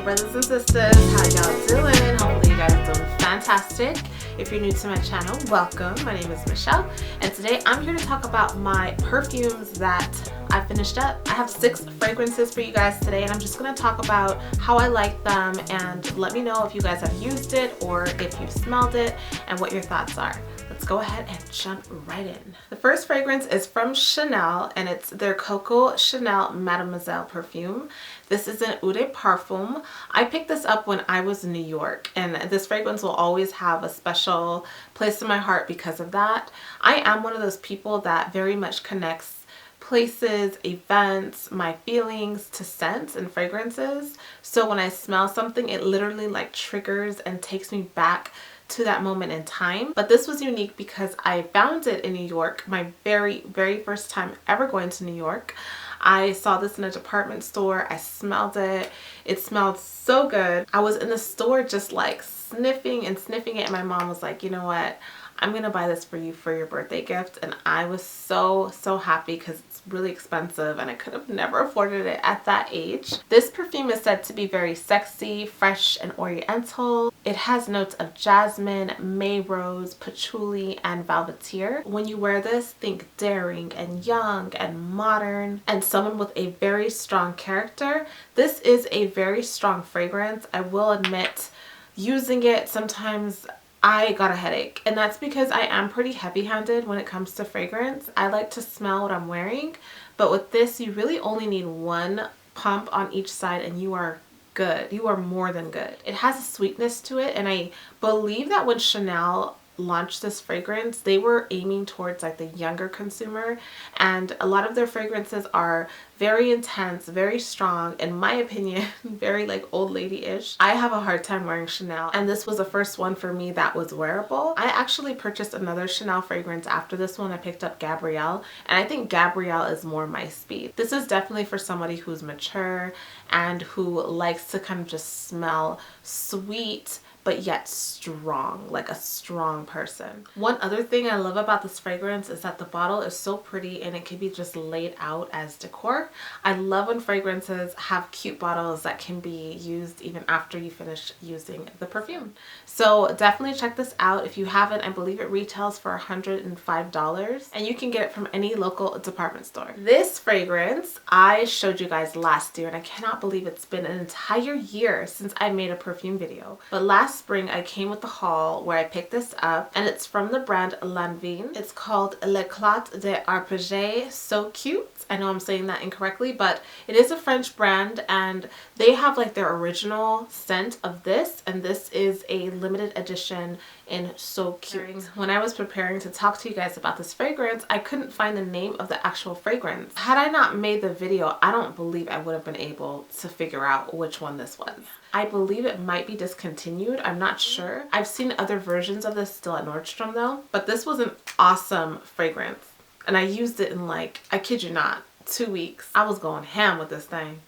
brothers and sisters, how y'all doing? Hopefully you guys are doing fantastic. If you're new to my channel, welcome. My name is Michelle, and today I'm here to talk about my perfumes that I finished up. I have 6 fragrances for you guys today, and I'm just going to talk about how I like them and let me know if you guys have used it or if you've smelled it and what your thoughts are. Let's go ahead and jump right in. The first fragrance is from Chanel, and it's their Coco Chanel Mademoiselle perfume. This is an Eau de Parfum. I picked this up when I was in New York, and this fragrance will always have a special place in my heart because of that. I am one of those people that very much connects places, events, my feelings to scents and fragrances. So when I smell something, it literally like triggers and takes me back to that moment in time. But this was unique because I found it in New York, my very first time ever going to New York. I saw this in a department store. I smelled it. It smelled so good. I was in the store just like sniffing it, and my mom was like, you know what? I'm gonna buy this for you for your birthday gift. And I was so happy because it's really expensive and I could have never afforded it at that age. This perfume is said to be very sexy, fresh, and oriental. It has notes of jasmine, May rose, patchouli, and velvetier. When you wear this, think daring and young and modern and someone with a very strong character. This is a very strong fragrance. I will admit, using it sometimes I got a headache, and that's because I am pretty heavy-handed when it comes to fragrance. I like to smell what I'm wearing, but with this you really only need one pump on each side and you are good. You are more than good. It has a sweetness to it, and I believe that when Chanel launched this fragrance, they were aiming towards like the younger consumer, and a lot of their fragrances are very intense, very strong, in my opinion, very like old lady-ish. I have a hard time wearing Chanel, and this was the first one for me that was wearable. I actually purchased another Chanel fragrance after this one. I picked up Gabrielle, and I think Gabrielle is more my speed. This is definitely for somebody who's mature and who likes to kind of just smell sweet but yet strong, like a strong person. One other thing I love about this fragrance is that the bottle is so pretty and it can be just laid out as decor. I love when fragrances have cute bottles that can be used even after you finish using the perfume. So definitely check this out. If you haven't, I believe it retails for $105, and you can get it from any local department store. This fragrance I showed you guys last year, and I cannot believe it's been an entire year since I made a perfume video. But last spring I came with the haul where I picked this up, and it's from the brand Lanvin. It's called L'Eclat de Arpeggier. So cute. I know I'm saying that incorrectly, but it is a French brand, and they have like their original scent of this, and this is a limited edition in So Cute. When I was preparing to talk to you guys about this fragrance, I couldn't find the name of the actual fragrance. Had I not made the video, I don't believe I would have been able to figure out which one this was. I believe it might be discontinued. I'm not sure. I've seen other versions of this still at Nordstrom though, but this was an awesome fragrance. And I used it in like, I kid you not, 2 weeks. I was going ham with this thing.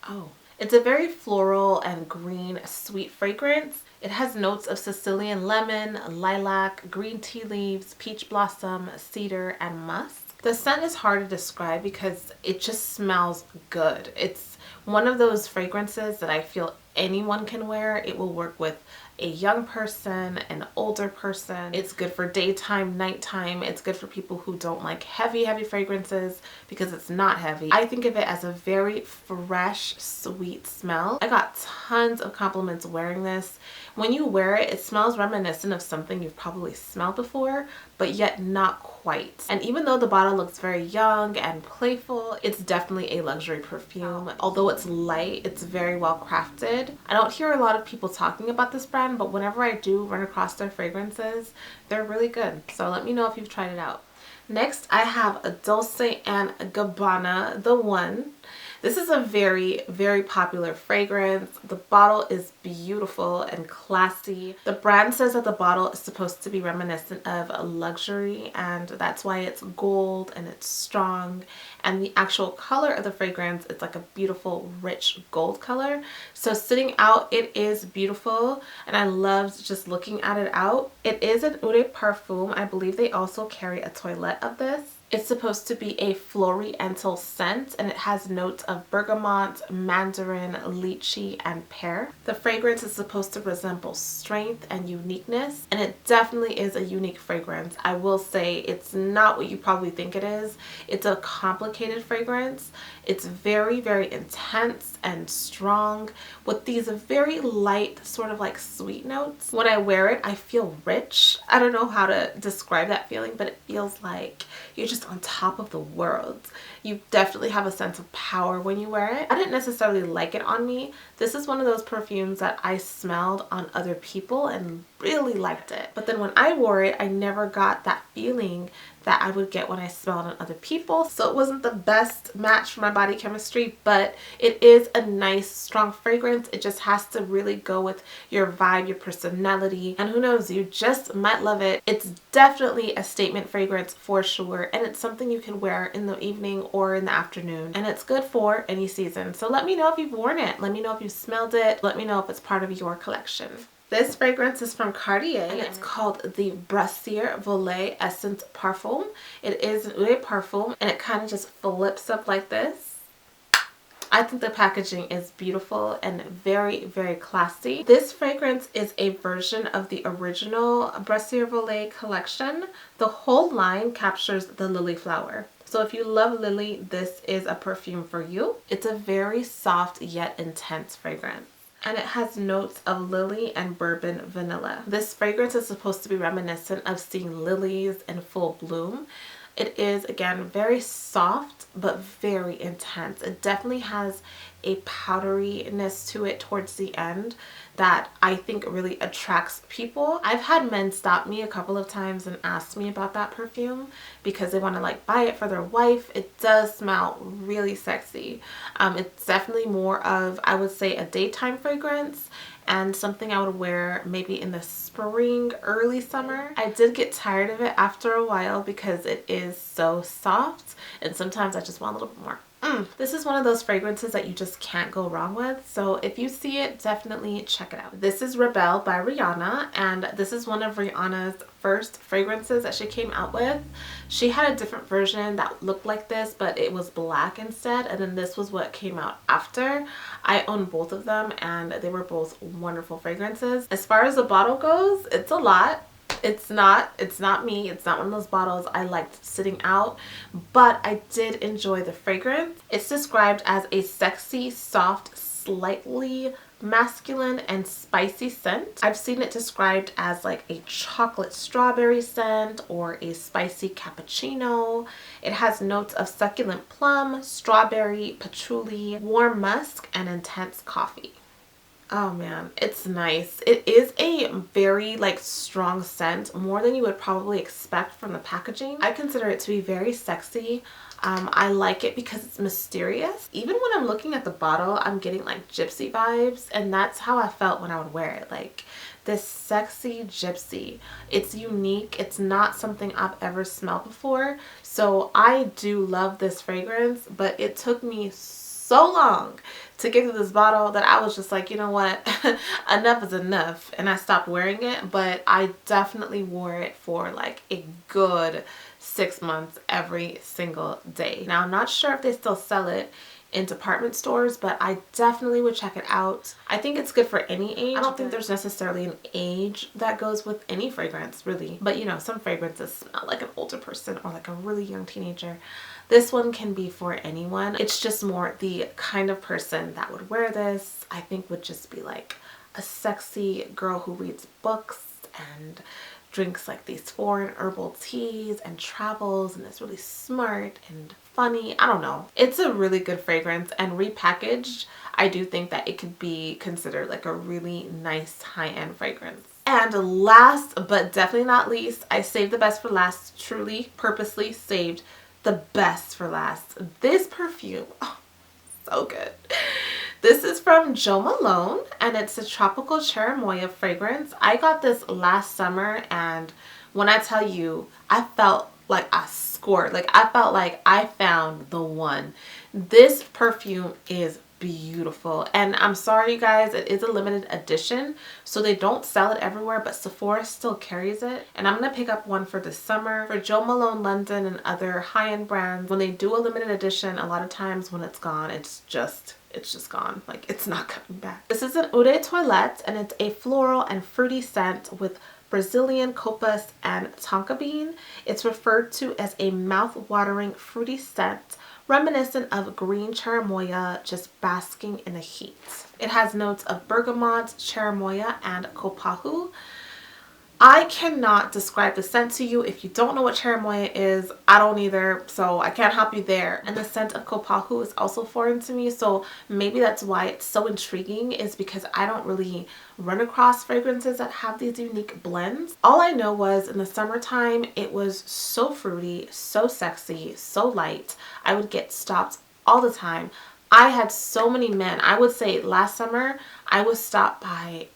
Oh. It's a very floral and green sweet fragrance. It has notes of Sicilian lemon, lilac, green tea leaves, peach blossom, cedar, and musk. The scent is hard to describe because it just smells good. It's one of those fragrances that I feel anyone can wear. It will work with a young person, an older person. It's good for daytime, nighttime. It's good for people who don't like heavy fragrances because it's not heavy. I think of it as a very fresh, sweet smell. I got tons of compliments wearing this. When you wear it, it smells reminiscent of something you've probably smelled before, but yet not quite. And even though the bottle looks very young and playful, it's definitely a luxury perfume. Although it's light, it's very well crafted. I don't hear a lot of people talking about this brand, but whenever I do run across their fragrances, they're really good. So let me know if you've tried it out. Next, I have a Dolce Gabbana, the One. This is a very popular fragrance. The bottle is beautiful and classy. The brand says that the bottle is supposed to be reminiscent of luxury, and that's why it's gold and it's strong. And the actual color of the fragrance, it's like a beautiful rich gold color. So sitting out, it is beautiful, and I loved just looking at it out. It is an Eau de Parfum. I believe they also carry a toilette of this. It's supposed to be a floriental scent, and it has notes of bergamot, mandarin, lychee, and pear. The fragrance is supposed to resemble strength and uniqueness, and it definitely is a unique fragrance. I will say it's not what you probably think it is. It's a complicated fragrance. It's very, very intense and strong with these very light, sort of like sweet notes. When I wear it, I feel rich. I don't know how to describe that feeling, but it feels like you're just on top of the world. You definitely have a sense of power when you wear it. I didn't necessarily like it on me. This is one of those perfumes that I smelled on other people and really liked it. But then when I wore it, I never got that feeling that I would get when I smelled on other people. So it wasn't the best match for my body chemistry, but it is a nice, strong fragrance. It just has to really go with your vibe, your personality, and who knows, you just might love it. It's definitely a statement fragrance for sure, and it's something you can wear in the evening or in the afternoon, and it's good for any season. So let me know if you've worn it. Let me know if you've smelled it. Let me know if it's part of your collection. This fragrance is from Cartier, and it's called the Brassiere Volée Essence Parfum. It is an Eau de Parfum, and it kind of just flips up like this. I think the packaging is beautiful and very, very classy. This fragrance is a version of the original Brassiere Volée collection. The whole line captures the lily flower. So if you love lily, this is a perfume for you. It's a very soft yet intense fragrance, and it has notes of lily and bourbon vanilla. This fragrance is supposed to be reminiscent of seeing lilies in full bloom. It is, again, very soft but very intense. It definitely has a powderiness to it towards the end that I think really attracts people. I've had men stop me a couple of times and ask me about that perfume because they want to like buy it for their wife. It does smell really sexy. It's definitely more of, I would say, a daytime fragrance and something I would wear maybe in the spring, early summer. I did get tired of it after a while because it is so soft, and sometimes I just want a little bit more. This is one of those fragrances that you just can't go wrong with. So if you see it, definitely check it out. This is Rebelle by Rihanna, and this is one of Rihanna's first fragrances that she came out with. She had a different version that looked like this, but it was black instead, and then this was what came out after. I own both of them, and they were both wonderful fragrances. As far as the bottle goes, it's a lot. It's not me. It's not one of those bottles I liked sitting out, but I did enjoy the fragrance. It's described as a sexy, soft, slightly masculine and spicy scent. I've seen it described as like a chocolate strawberry scent or a spicy cappuccino. It has notes of succulent plum, strawberry, patchouli, warm musk, and intense coffee. Oh man, it's nice. It is a very like strong scent, more than you would probably expect from the packaging. I consider it to be very sexy. I like it because it's mysterious. Even when I'm looking at the bottle, I'm getting like gypsy vibes, and that's how I felt when I would wear it. Like this sexy gypsy. It's unique. It's not something I've ever smelled before. So I do love this fragrance, but it took me so long to get to this bottle that I was just like, you know what, enough is enough, and I stopped wearing it. But I definitely wore it for like a good 6 months every single day. Now I'm not sure if they still sell it in department stores, but I definitely would check it out. I think it's good for any age. I don't think there's necessarily an age that goes with any fragrance really, but you know, some fragrances smell like an older person or like a really young teenager. This one can be for anyone. It's just more the kind of person that would wear this, I think, would just be like a sexy girl who reads books and drinks like these foreign herbal teas and travels and is really smart and funny. I don't know. It's a really good fragrance, and repackaged, I do think that it could be considered like a really nice high-end fragrance. And last but definitely not least, I saved the best for last. Truly, purposely saved the best for last. This perfume, oh, so good. This is from Jo Malone, and it's a Tropical Cherimoya fragrance. I got this last summer, and when I tell you, I felt like I scored. Like I felt like I found the one. This perfume is beautiful. And I'm sorry you guys, it is a limited edition, so they don't sell it everywhere, but Sephora still carries it. And I'm gonna pick up one for this summer. For Jo Malone London and other high-end brands, when they do a limited edition, a lot of times when it's gone, it's just gone. Like, it's not coming back. This is an Eau de Toilette, and it's a floral and fruity scent with Brazilian copas and tonka bean. It's referred to as a mouth-watering fruity scent reminiscent of green cherimoya just basking in the heat. It has notes of bergamot, cherimoya, and kopahu. I cannot describe the scent to you. If you don't know what cherimoya is, I don't either, so I can't help you there. And the scent of kopahu is also foreign to me, so maybe that's why it's so intriguing, is because I don't really run across fragrances that have these unique blends. All I know was in the summertime, it was so fruity, so sexy, so light. I would get stopped all the time. I had so many men. I would say last summer, I was stopped by,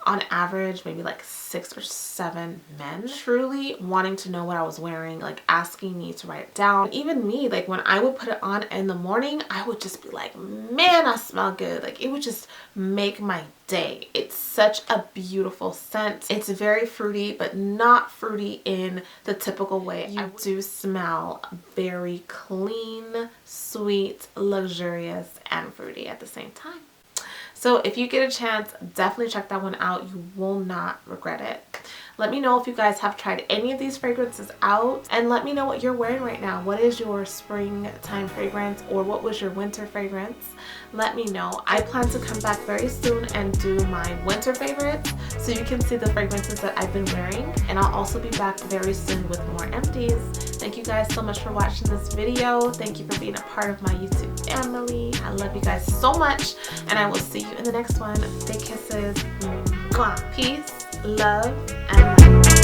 on average, maybe like 6 or 7 men truly wanting to know what I was wearing, like asking me to write it down. Even me, like when I would put it on in the morning, I would just be like, man, I smell good. Like, it would just make my day. It's such a beautiful scent. It's very fruity, but not fruity in the typical way. You do smell very clean, sweet, luxurious, and fruity at the same time. So if you get a chance, definitely check that one out. You will not regret it. Let me know if you guys have tried any of these fragrances out, and let me know what you're wearing right now. What is your springtime fragrance, or what was your winter fragrance? Let me know. I plan to come back very soon and do my winter favorites, so you can see the fragrances that I've been wearing. And I'll also be back very soon with more empties. Thank you guys so much for watching this video. Thank you for being a part of my YouTube family. I love you guys so much, and I will see you in the next one. Big kisses. Mwah. Peace, love, and light.